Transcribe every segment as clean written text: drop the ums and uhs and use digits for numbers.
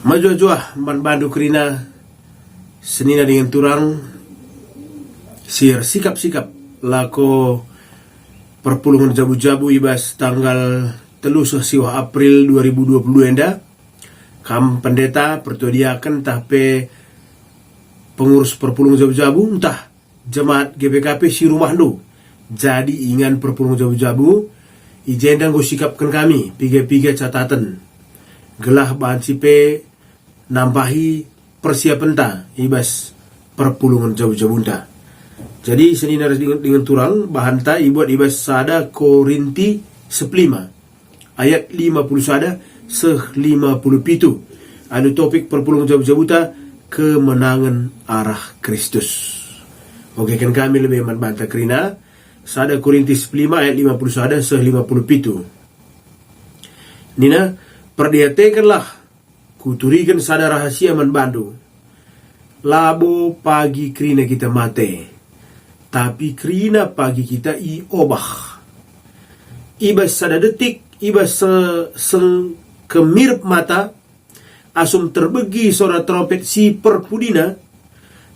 Majua-jua man bandu kerina senina dengan turang sir sikap-sikap lako perpulungan jabu-jabu ibas tanggal telusah siwah April 2020 enda kam pendeta pertuadiakan tape pengurus perpulungan jabu-jabu entah jemaat GPKP si rumah lu jadi ingan perpulungan jabu-jabu ijendang go sikapkan kami piga-piga catatan gelah bahan sipe nambahi persiapan ta ibas perpulungan jabu-jabu ta. Jadi senina dengan turang bahan ta ibuat ibas sada Korinti 15 ayat 50 sada seh 57 anu topik perpulungan jabu-jabu ta kemenangan arah Kristus. Oke kan kami lebih membantah kerina sada Korinti 15 ayat 50 sada seh 57. Nina perdiatekanlah kuturikan sada rahasia man bandu labo pagi krina kita mate tapi krina pagi kita i obah ibas sada detik ibas kemirip mata asum terbegi suara trompet si perpudina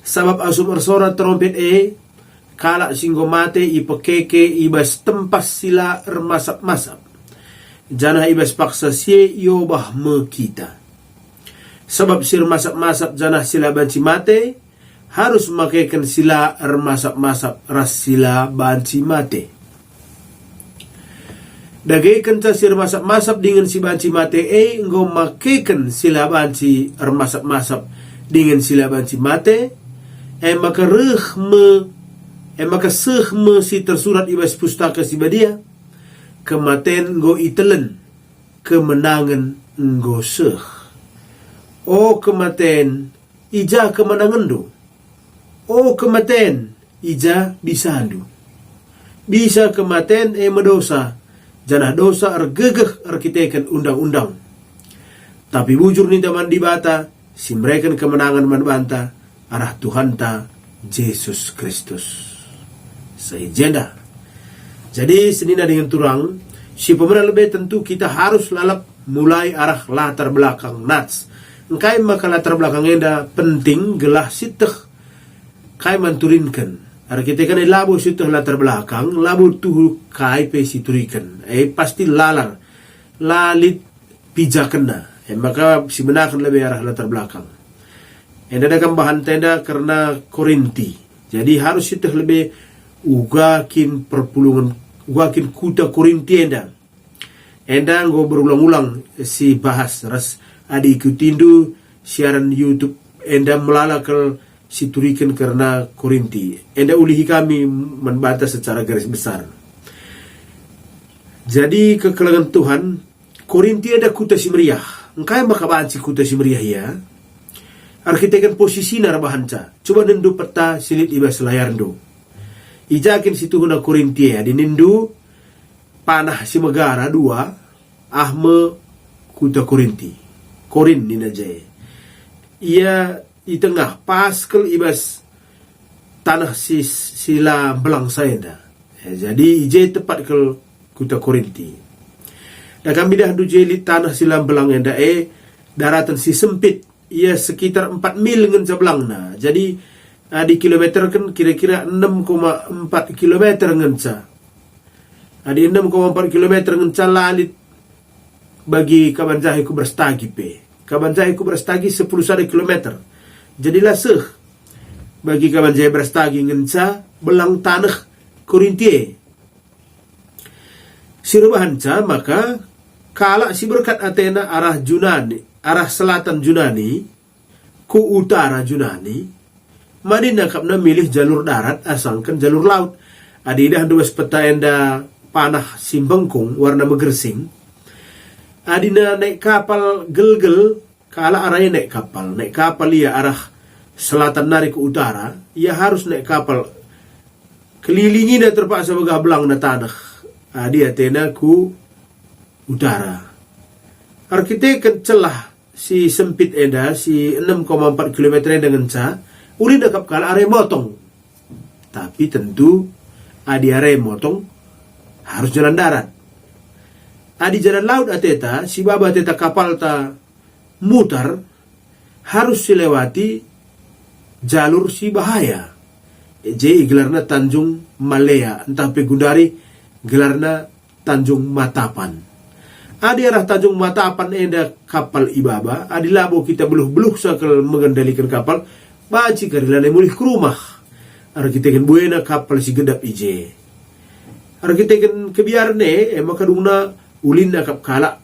sabab asum suara trompet kalak singgo mate i pekeke ibas tempas sila masap-masap jana ibas paksa sie iobah me kita. Sebab sir masap-masap janah sila banci mate harus makaikan sila masap-masap ras sila banci mate. Dagaikan ta sir masap-masap dengan si banci mate enggo makaikan sila banci masap-masap dengan sila banci mate maka seh si tersurat ibas pustaka si badia kematen go itelen kemenangan enggo seh. O kematen, ija kemenangan do. O kematen, ija bisandu. Bisa kematen medosa, janah dosa gegeh arkiteken undang-undang. Tapi bujur ni teman dibata, si mereka kemenangan man banta, arah Tuhan ta, Yesus Kristus. Sejenda. Jadi senina dengan turang, si pemenang lebih tentu kita harus lalap mulai arah latar belakang nats. Engkai maka latar belakang enda penting gelah siteh kai manturinkan. Ar kita kan labu siteh latar belakang, labu tuh kai pe siturikan. Pasti lalar lalit pijakena. Maka si benakan lebih arah latar belakang. Enda ada bahan tenda karena Korinti. Jadi harus siteh lebih ugakin perpulungan, ugakin kuta Korinti enda. Enda go berulang-ulang si bahas ras adi ikutindu siaran YouTube enda melalakal siturikan karena Korinti. Enda ulihi kami membantah secara garis besar. Jadi kekelangan Tuhan Korinti ada kuta si meriah. Engkai makabaan si kuta si meriah ya. Arkitekan posisi narabahanca. Coba nendu peta silit ibas layar ndo. Ijakin situ huna Korinti ya dinindu panah si megara dua ahme kuta Korinti. Korin ni najay. Ia di tengah paskel ibas tanah sila belang saya. Jadi ije tepat ke kuta Korinti. Dan kami dah dujelit tanah sila belang enda daratan si sempit. Ia sekitar 4 mil dengan belang na. Jadi di kilometer kan kira-kira 6,4 kilometer ngenca. Di 6,4 kilometer ngenca lalit bagi kabanjahi ku berstagi pe. Kabanjahi ku berstagi 10 kilometer. Jadilah seh bagi kabanjahi berstagi ngenca belang tanah Korinti. Sirubahanca maka kalak si berkat Athena arah Junani, arah selatan Junani ku utara Junani. Madinah kapna milih jalur darat asangkan jalur laut. Adidah dua peta enda panah simbengkung warna megersing. Adina naik kapal gelgel kala arahnya naik kapal ia arah selatan nari ke utara ia harus naik kapal kelilingi na terpaksa begah belang na tanah dia tena ku utara arkitek celah si sempit enda si 6,4 km dengan ca uli dekap kala are motong tapi tentu adi are motong harus jalan darat. Adi jalan laut ateta, si baba ateta kapal ta mutar, harus silewati jalur si bahaya. Jadi gelarna Tanjung Malaya, entah pegundari gelarna Tanjung Matapan. Adi arah Tanjung Matapan enda kapal ibaba, adi labo kita beluh-beluh sakal mengendalikan kapal, baci karilane mulih ke rumah. Ara kita kan buena kapal si gedap ije. Ara kita kan kebiarne, makadungna ulin akap kalak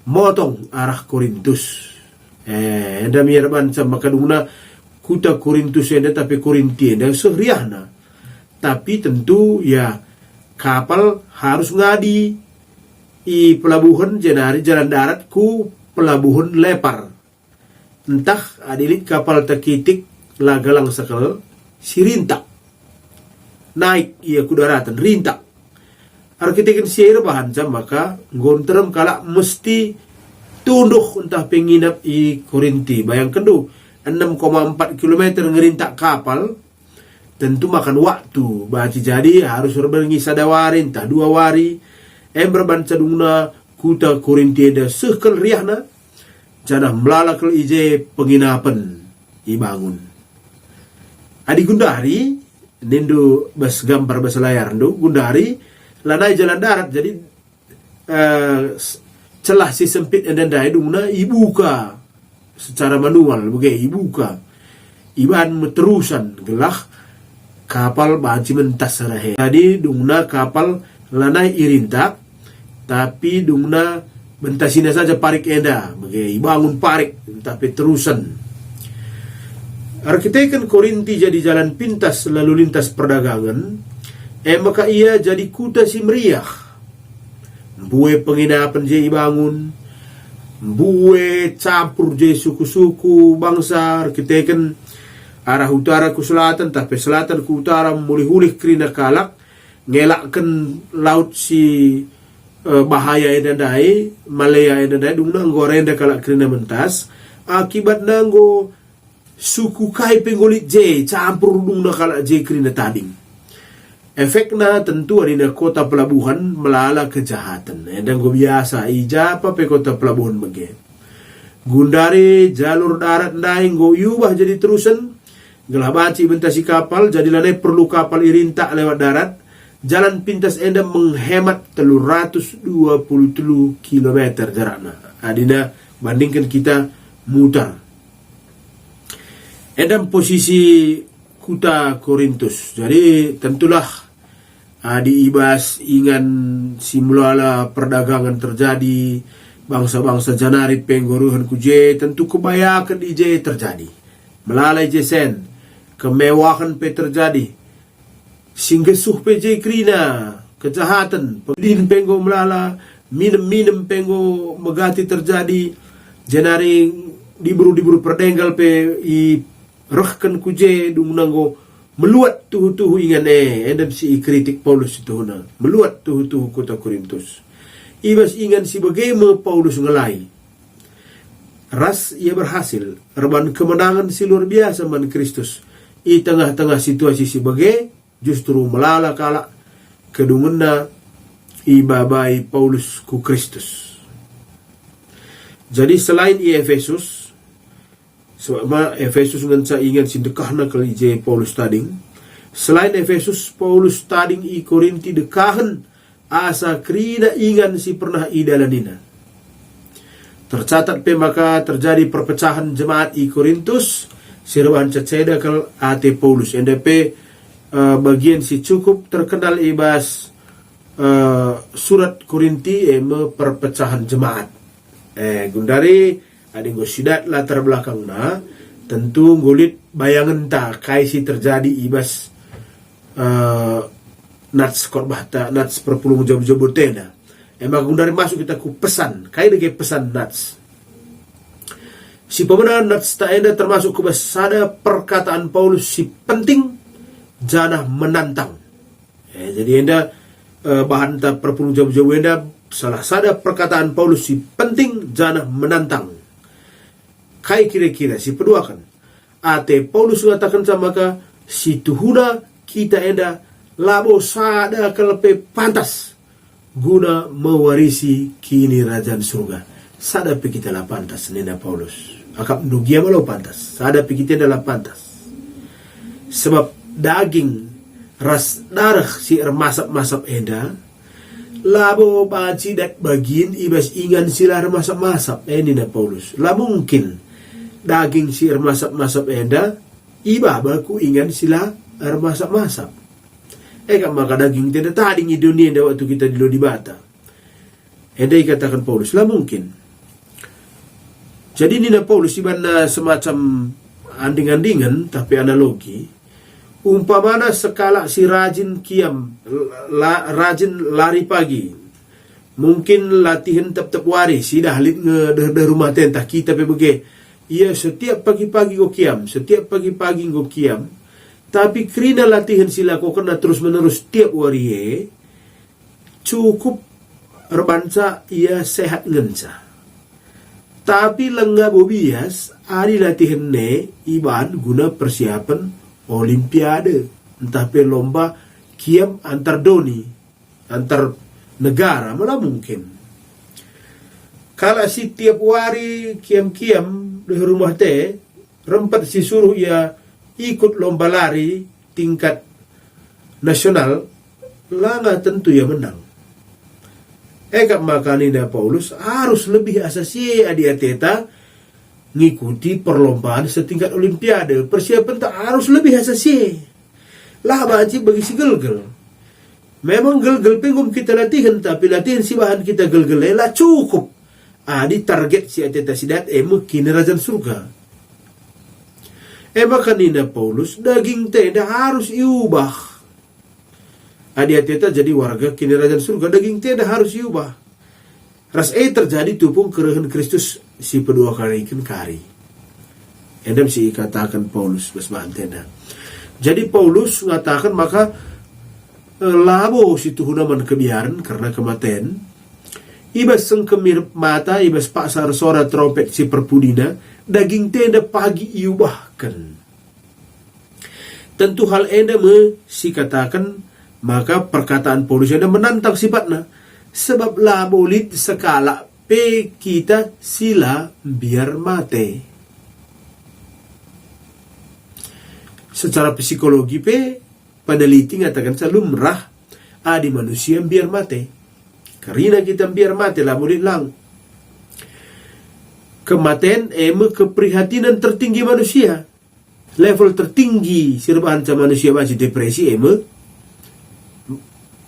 motong arah Korintus. Enda miyarban sa makadungna kuta Korintus enda tapi Korinti enda seriahna. Tapi tentu ya kapal harus ngadi i pelabuhan jenari jalan darat ku pelabuhan lepar. Entah adilit kapal takitik lagalang sakal si rintak. Naik ia ku daratan rintak. Arkitekin siya bahan jam maka ngonterem kalak mesti tunduk entah penginap i Korinti. Bayangkan du 6,4 km ngerintak kapal, tentu makan waktu. Baci jadi harus berbengi sadawari, entah 2 wari. Berban cadungna kuta Korinti ada sekal riahna, janah melalakal ije penginapan ibangun. Adi Gundari, nindu bas gambar bas layar ndu, Gundari, lanai jalan darat, jadi celah si sempit endandai dungna ibuka secara manual bagai ibuka iban meterusan gelah kapal baci mentas sarahe. Jadi dungna kapal lanai irintak tapi dungna bentasina saja parik enda bagai bangun parik tapi terusan. Arkitekan Korinti jadi jalan pintas lalu lintas perdagangan, maka ia jadi kuta si meriah. Bue penginapan je bangun, bue campur je suku-suku bangsa. Arkitekan arah utara ku selatan, tapi selatan ku utara mulih-ulih kerina kalak, ngelakkan laut si bahaya edadai, Malaya edadai, dungna ngorenda kalak kerina mentas, akibat nanggo suku kai penggolit je campur dungna kalak je kerina tading. Efeknya tentu adina kota pelabuhan melala kejahatan. Dan go biasa ijapa pe kota pelabuhan bege. Gundari jalur darat naing go yubah jadi terusan. Gelah baci bentasi kapal jadi lanai perlu kapal irintak lewat darat. Jalan pintas enda menghemat 323 km jaraknya. Adina bandingkan kita mutar. Edam posisi kuta Korintus. Jadi tentulah di ibas ingan simulala perdagangan terjadi, bangsa-bangsa janari penggoruhan kuje, tentu kebayakan ije terjadi. Melalai jesen, kemewahan pe terjadi. Singgesuh pe je krina, kejahatan, pedin penggo melala, minum penggo megati terjadi, janari diburu perdenggal pe i rehkan kuje dung nanggo meluat tuhu ingan endam si kritik Paulus itu na meluat tuhu kota Korintus. Ibas ingan si bagaimana Paulus ngelai. Ras ia berhasil reban kemenangan si luar biasa man Kristus. I tengah-tengah situasi si bagai justru melala kalak kedungenna ibabai Paulus ku Kristus. Jadi selain i Efesus, sebab Efesus nganca ingat si dekahna kali je Paulus tading. Selain Efesus, Paulus tading i Korinti dekahan asa krida ingan si pernah idalanina. Tercatat pe maka terjadi perpecahan jemaat i Korintus. Sirwan caceda kal ate Paulus. NDP bagian si cukup terkenal ibas surat Korinti perpecahan jemaat. Gundari ading sidat latar belakangna tentu ngulit bayangan ta kai si terjadi ibas nats korbah ta nats perpulung jabutena. Emang gundari masuk kita ku pesan kai dege pesan nats. Si pemenang nats ta enda termasuk ku sada perkataan Paulus si penting janah menantang. Jadi enda bahan ta perpulung jabu enda salah sada perkataan Paulus si penting janah menantang. Kai kira-kira si peduakan. Ate Paulus mengatakan sama ka si tuhuna kita enda labo sada kelepe pantas guna mewarisi kini kerajaan surga. Sadapi kita lah pantas nina Paulus. Akap dugia malau pantas. Sadapi kita adalah pantas. Sebab daging ras darah si masap-masap enda labo baci dat bagin ibas ingan sila masap-masap nina Paulus. La mungkin daging si masap-masap enda iba baku ingan sila masap-masap. Eka maka daging tidak tadi di dunia enda waktu kita di Lodibata. Enda katakan Paulus, lah mungkin. Jadi nina Paulus ibana semacam anding-andingan tapi analogi. Umpamana sekala si rajin kiam, rajin lari pagi. Mungkin latihan tep-tep wari, si dah lit nge rumah tentah kita pergi. Iya setiap pagi-pagi go kiam, setiap pagi-pagi go kiam. Tapi kerana latihan sila kau kena terus-menerus tiap wari cukup rebanca ia sehat ngenca. Tapi lengah bobias, hari latihan ne iban guna persiapan Olimpiade, entah pe lomba kiam antar doni, antar negara, malah mungkin. Kalau si tiap hari kiam-kiam di rumah teh, rempat si suruh ia ikut lomba lari tingkat nasional, lah nggak tentu ya menang. Eka makanina Paulus harus lebih asasi adi-ateta ngikuti perlombaan setingkat olimpiade. Persiapan tak harus lebih asasi. Lah baci bagi si gelgel. Memang gelgel penggum kita latihan, tapi latihan si bahan kita gelgel lah cukup. Di target si ateta sidat kini rajan surga. Makanina Paulus daging tenda harus iubah. Adi-ateta jadi warga kini rajan surga, daging tenda harus iubah. Ras terjadi tupung kerehan Kristus si kedua kali ikan kari. Endam si katakan Paulus basbahan tenda. Jadi Paulus mengatakan maka labo si tuhunaman kebiaran karena kematian. Ibas sengkemir mata, ibas pasar suara trompet si perpudina, daging tenda pagi iubahkan. Tentu hal enda si katakan, maka perkataan Paulus enda menantang sifatnya. Sebab labolit sekala pe kita sila biar mate. Secara psikologi pe peneliti ngatakan lumrah di manusia biar mate. Karena kita biar mate labolit lang. Kematian keprihatinan tertinggi manusia. Level tertinggi sirbahan manusia masih depresi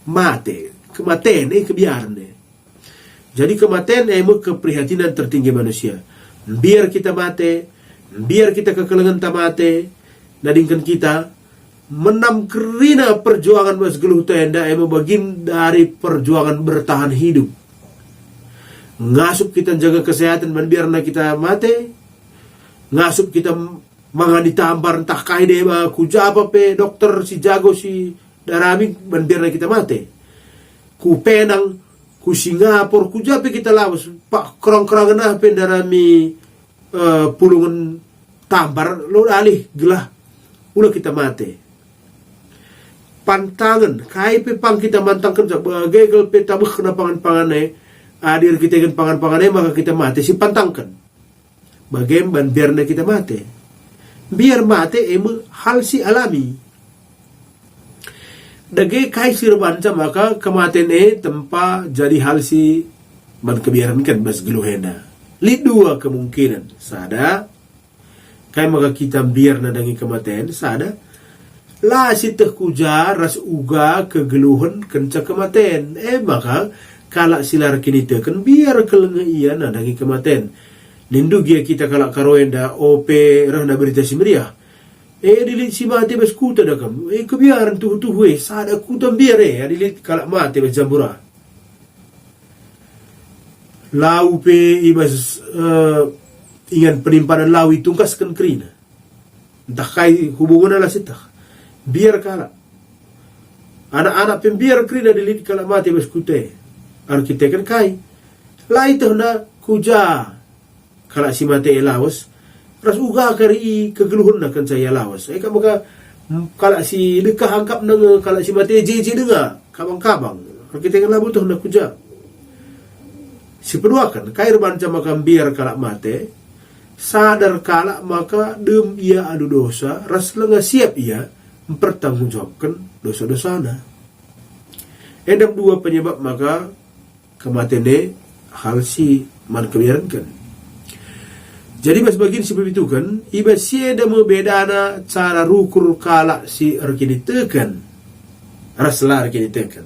mate. Kematian kebiaran. Jadi kematian keprihatinan tertinggi manusia. Biar kita mati, biar kita kekelengan tak mati, nadingkan kita menam kerina perjuangan mas geluh tenda bagian dari perjuangan bertahan hidup. Ngasup kita jaga kesehatan biar kita mati. Ngasup kita mangan ditampar entah kaide ku japa pe dokter si jago si darami biar kita mati. Ku Penang, ku Singapura, ku jape kita lawas. Pak kerang-kerangan pendarami pulungan tampar, lo alih gelah, ulah kita mati. Pantangan, kai pe pang kita mantangkan sebagai gel pe tabuk kena pangan-pangannya, adir kita kan pangan-pangannya maka kita mati si pantangkan. Bagaimana biarnya kita mati? Biar mati hal si alami. Dage kai sirbanca maka kematian tempa jadi hal si man kebiaran kan bas geluhena. Dua kemungkinan. Sada kai maka kita biar nadangi kematian sada la si kujar ras uga kegeluhan kenca kematian. Maka kalak silar kini teken biar kelengah iya nadangi kematian. Nindu gia kita kalak karoenda ope rana berita si meriah. Dilit si mati bas kuta dah kam. Kebiaran tu sada kuta biar dilit kalak mati bas jambura. Lau pe ibas ingan penimpanan lau itungkaskan kerina. Entah kai hubungan ala sitah. Biar kalak. Anak-anak pembiar kerina dilit kalak mati bas kuta. Arkitek kan kai. Lai tu na kuja kalak si mati elawas. Ras uga kari kegeluhun nak saya lawas. Maka kalau si dekah angkap nang kalau si mati jeje dengar kabang-kabang. Kita kan labu tu nak kuja. Si peduakan kair banca maka biar kalak mate, sadar kalak maka dem ia adu dosa, ras lenga siap ia mempertanggungjawabkan dosa-dosana. Edam dua penyebab maka kematian hal si man kebiarankan. Jadi bas bagian sebab itu kan, iba sieda membedana cara rukur kalak si arkini tekan, raslah arkini tekan.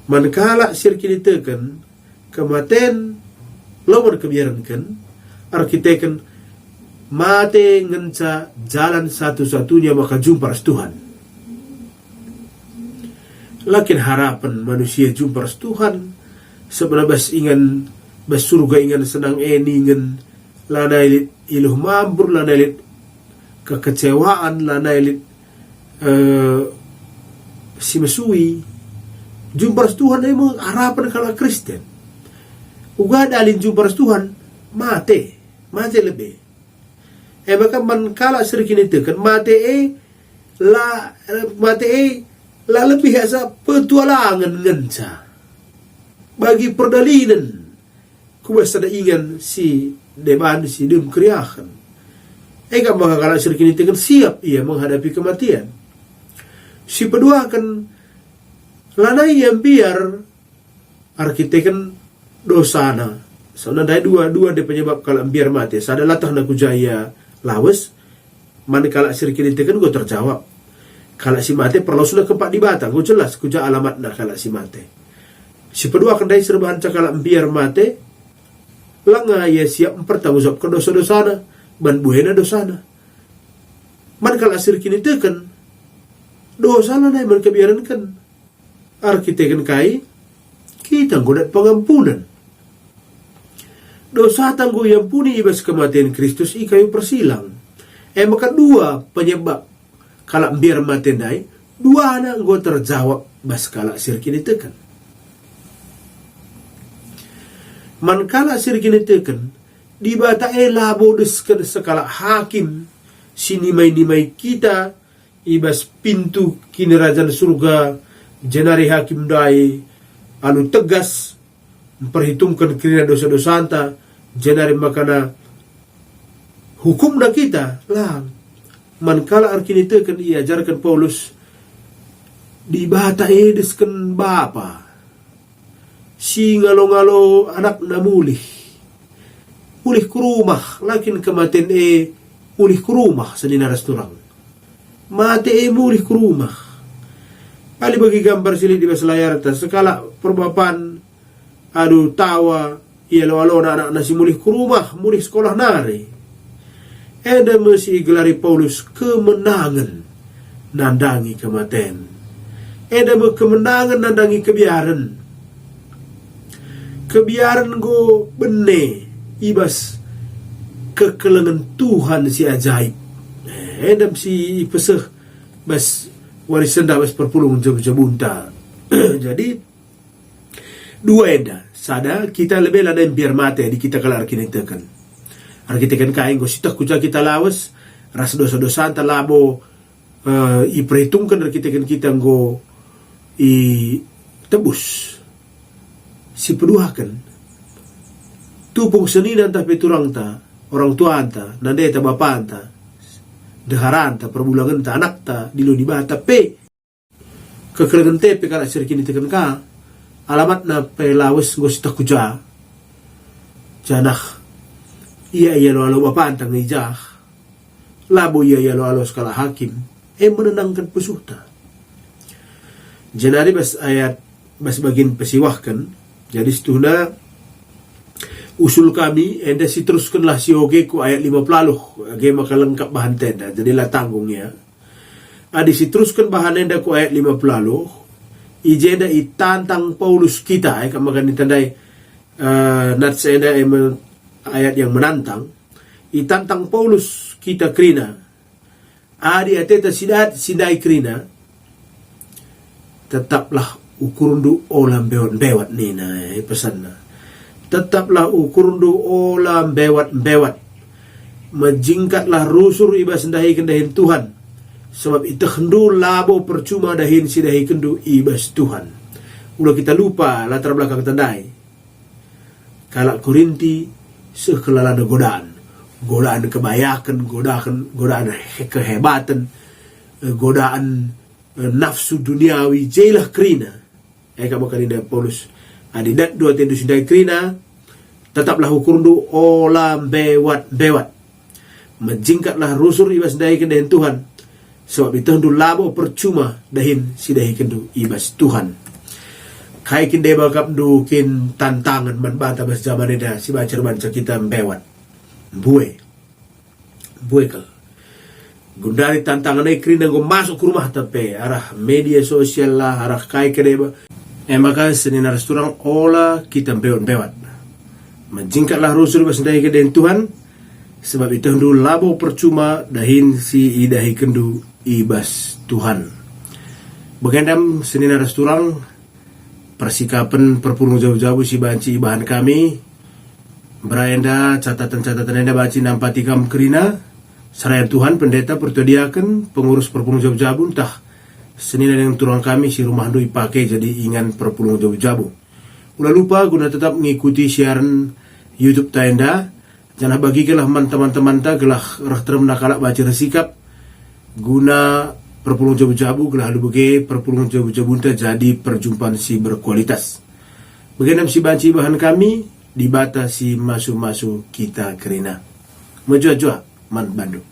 Man kalak si arkini tekan, kematian lawan kebiarankan, arkiteken mate ngenca jalan satu-satunya maka jumpa ras Tuhan. Lakin harapan manusia jumpa ras Tuhan, sebenarnya bas ingan bas surga ingan senang ingan lana elit iluh mambur, lana elit kekecewaan, lana elit si mesui jumpa ras Tuhan emang harapan kalau Kristen. Uga dalin jumpa ras Tuhan mate lebih. Maka man kala serikini tekan mate la lebih asa petualangan ngenca bagi perdalinan kubas ada ingan si deban si dem kriakan. Ega maka kala serikini tekan siap ia menghadapi kematian. Si peduakan lanai yang biar arkiteken dosana. Soalnya ada dua de penyebab kalau biar mati. Sada latah na kujaya lawas, mana kalau serikini tekan gue terjawab. Kalau si mati perlu sudah keempat di batang, gue jelas kuja alamat na kalau si mati. Si peduakan dari serbahan cakala biar mati, langa ya siap mempertanggungjawabkan dosa-dosana, ban buhena dosana. Man kalau serikini tekan, dosana na man kebiaran kan. Arkiteken kai, kita godat pengampunan. Dosa tangguh yang puni ibas kematian Kristus ikayu persilang. Maka dua penyebab kalak biar mati dai, dua anak gue terjawab bas kalak sirkini tekan. Man kalak sirkini tekan, di bata labo deskan sekalak hakim, sinimai-nimai kita, ibas pintu kini rajan surga, jenari hakim dai, anu tegas, memperhitungkan kira dosa-dosa anta, jenari makana hukum na kita lah. Mankala arkini tekan ia ajarkan Paulus di bata edeskan bapa si ngalo-ngalo anak na mulih ke rumah, lakin kematian ulih ke rumah seninaras turang mati mulih ke rumah. Ali bagi gambar sili di layar atas sekala perbapan aduh tawa ia lo anak nasi mulih ke rumah, mulih sekolah nari. Eda mesti gelari Paulus kemenangan nandangi kematian. Eda kemenangan nandangi kebiaran. Kebiaran go bene ibas kekelengan Tuhan si ajaib. Eda si peseh bas warisan dah bas perpulung jabunta. Jadi dua eda sada kita lebih lada biar mati di kita kalau arkitekan kain go sitah kuca kita lawas ras dosa-dosa anta labo iperhitungkan arkitekan kita go i tebus si peduakan tupung senin anta peturang ta orang tua anta nande ta bapa anta deharan ta perbulangan ta anak ta dilo di bata pe kekelengan tepe kalau sirkini tekan ka alamat na pelawes ngos takuja janah iya lo bapa antang ijah labo iya lo skala hakim menenangkan pesuhta. Jenari bas ayat bas bagian pesiwahkan jadi setuna usul kami enda si teruskanlah si oge ku ayat 50 age maka lengkap bahan tenda jadilah tanggungnya adi si teruskan bahan enda ku ayat 50 ijeda itantang Paulus kita kamakan ditandai natseda ayat yang menantang itantang Paulus kita krina adi ateta sidai krina tetaplah ukurundu olam bewat nina pesanna tetaplah ukurundu olam bewat majingkatlah rusur ibas dahin Tuhan sebab itu hendu labo percuma dahin si dahi kendu ibas Tuhan. Udah kita lupa latar belakang tandai. kalak Korinti sekelalana godaan kebayakan, godaan kehebatan, godaan nafsu duniawi jailah kerina. Kamu kanina Paulus adidat dua tendu sindai kerina tetaplah hukurdu olam bewat menjingkatlah rusur ibas dahi kendahin Tuhan sebab itu hendu labo percuma dahin sidahi kendu ibas Tuhan. Kai kinde bakap du kin tantangan membantah bas zaman ini si baca kita bewat buwe kal gundari tantangan ai kerina go masuk ke rumah tapi arah media sosial lah arah kai kinde maka senin restoran ola kita bewat menjingkatlah rusur ibas dahi kendahin Tuhan sebab itu hendu labo percuma dahin si idahi kendu ibas Tuhan. Bagendam senin restoran persikapan perpulung jauh-jauh si banci bahan kami berayanda catatan-catatan anda baci nampati kam kerina serayan Tuhan pendeta pertodiakan pengurus perpulung jauh-jauh entah senin yang turang kami si rumah doi pakai jadi ingan perpulung jauh-jauh. Ulah lupa guna tetap mengikuti siaran YouTube tenda jangan bagikanlah teman-teman ta gelah rah terem nakalak baca resikap guna perpulung jabu-jabu gelah lu bege perpulung jabu-jabu jadi perjumpaan si berkualitas. Bagian si banci bahan kami dibatasi masuk-masuk kita kerina. Mejua-jua man Bandung.